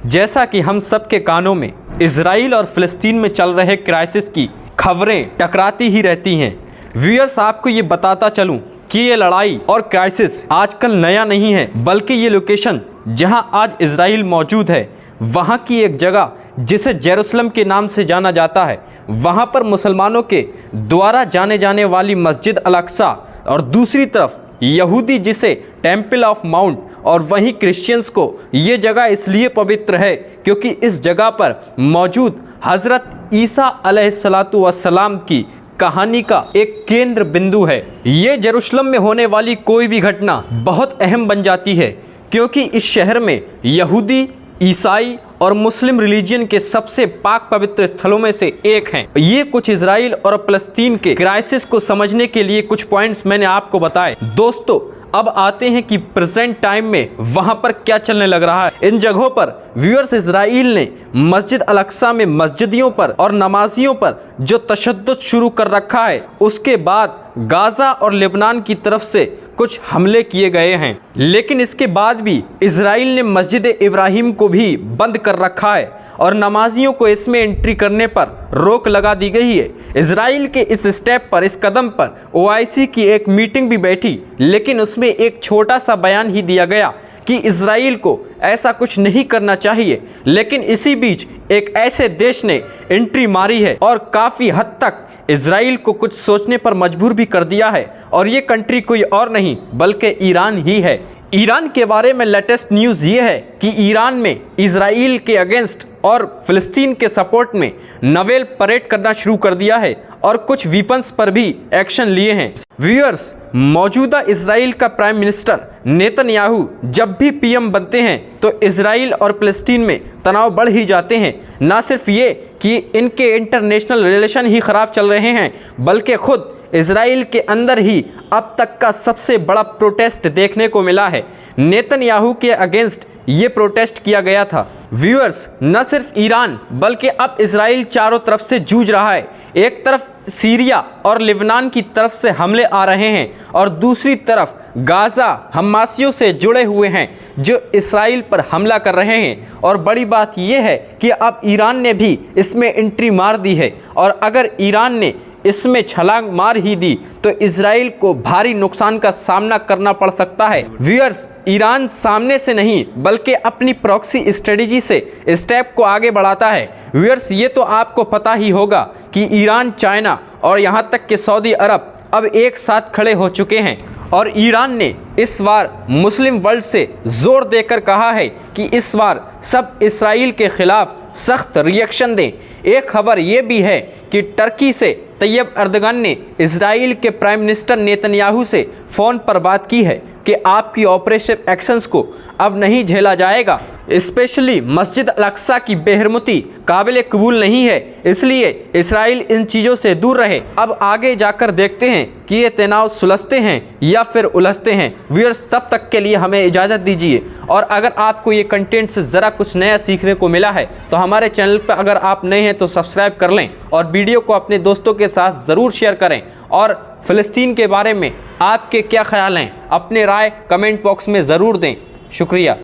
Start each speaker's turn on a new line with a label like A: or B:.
A: जैसा कि हम सबके कानों में इजराइल और फ़िलिस्तीन में चल रहे क्राइसिस की खबरें टकराती ही रहती हैं। व्यूअर्स, आपको ये बताता चलूं कि ये लड़ाई और क्राइसिस आजकल नया नहीं है, बल्कि ये लोकेशन जहां आज इजराइल मौजूद है, वहां की एक जगह जिसे जेरूसलम के नाम से जाना जाता है, वहां पर मुसलमानों के द्वारा जाने जाने वाली मस्जिद अल अक्सा और दूसरी तरफ यहूदी जिसे टेम्पल ऑफ माउंट, और वहीं क्रिश्चियंस को ये जगह इसलिए पवित्र है क्योंकि इस जगह पर मौजूद हज़रत ईसा अलैहिस्सलातु वस्सलाम की कहानी का एक केंद्र बिंदु है। ये जेरूसलम में होने वाली कोई भी घटना बहुत अहम बन जाती है क्योंकि इस शहर में यहूदी, ईसाई और मुस्लिम रिलीजन के सबसे पाक पवित्र स्थलों में से एक हैं। ये कुछ इजराइल और फ़लस्तीन के क्राइसिस को समझने के लिए कुछ पॉइंट्स मैंने आपको बताए। दोस्तों, अब आते हैं कि प्रेजेंट टाइम में वहां पर क्या चलने लग रहा है। इन जगहों पर व्यूअर्स, इजराइल ने मस्जिद अल अक्सा में मस्जिदियों पर और नमाजियों पर जो तशद्दुद शुरू कर रखा है, उसके बाद गाज़ा और लेबनान की तरफ से कुछ हमले किए गए हैं। लेकिन इसके बाद भी इजराइल ने मस्जिद इब्राहिम को भी बंद कर रखा है और नमाजियों को इसमें एंट्री करने पर रोक लगा दी गई है। इजराइल के इस स्टेप पर, इस कदम पर OIC की एक मीटिंग भी बैठी, लेकिन उसमें एक छोटा सा बयान ही दिया गया कि इजराइल को ऐसा कुछ नहीं करना चाहिए। लेकिन इसी बीच एक ऐसे देश ने एंट्री मारी है और काफ़ी हद तक इजराइल को कुछ सोचने पर मजबूर भी कर दिया है, और ये कंट्री कोई और नहीं बल्कि ईरान ही है। ईरान के बारे में लेटेस्ट न्यूज़ ये है कि ईरान में इजराइल के अगेंस्ट और फ़िलिस्तीन के सपोर्ट में नवेल परेड करना शुरू कर दिया है और कुछ वीपन्स पर भी एक्शन लिए हैं। व्यूअर्स, मौजूदा इजराइल का प्राइम मिनिस्टर नेतन्याहू जब भी PM बनते हैं तो इजराइल और फ़लस्तीन में तनाव बढ़ ही जाते हैं। ना सिर्फ ये कि इनके इंटरनेशनल रिलेशन ही ख़राब चल रहे हैं, बल्कि ख़ुद इजराइल के अंदर ही अब तक का सबसे बड़ा प्रोटेस्ट देखने को मिला है। नेतन्याहू के अगेंस्ट ये प्रोटेस्ट किया गया था। व्यूअर्स, न सिर्फ ईरान बल्कि अब इजराइल चारों तरफ से जूझ रहा है। एक तरफ सीरिया और लेबनान की तरफ से हमले आ रहे हैं और दूसरी तरफ गाज़ा हमासियों से जुड़े हुए हैं जो इस्राइल पर हमला कर रहे हैं। और बड़ी बात यह है कि अब ईरान ने भी इसमें एंट्री मार दी है, और अगर ईरान ने इसमें छलांग मार ही दी तो इजराइल को भारी नुकसान का सामना करना पड़ सकता है। व्यूअर्स, ईरान सामने से नहीं बल्कि अपनी प्रॉक्सी स्ट्रेटजी से स्टेप को आगे बढ़ाता है। व्यूअर्स, ये तो आपको पता ही होगा कि ईरान, चाइना और यहाँ तक कि सऊदी अरब अब एक साथ खड़े हो चुके हैं, और ईरान ने इस बार मुस्लिम वर्ल्ड से जोर देकर कहा है कि इस बार सब इस्राइल के खिलाफ सख्त रिएक्शन दें। एक खबर ये भी है कि टर्की से तैयब अर्दगान ने इजराइल के प्राइम मिनिस्टर नेतन्याहू से फ़ोन पर बात की है कि आपकी ऑपरेशन एक्शंस को अब नहीं झेला जाएगा। स्पेशली मस्जिद अल अक्सा की बेहरमती काबिल कबूल नहीं है, इसलिए इस्राइल इन चीज़ों से दूर रहे। अब आगे जाकर देखते हैं कि ये तनाव सुलझते हैं या फिर उलझते हैं। व्यूअर्स, तब तक के लिए हमें इजाज़त दीजिए, और अगर आपको ये कंटेंट से ज़रा कुछ नया सीखने को मिला है तो हमारे चैनल पर अगर आप नए हैं तो सब्सक्राइब कर लें और वीडियो को अपने दोस्तों के साथ ज़रूर शेयर करें। और फ़लस्तीन के बारे में आपके क्या ख्याल हैं, अपने राय कमेंट बॉक्स में ज़रूर दें। शुक्रिया।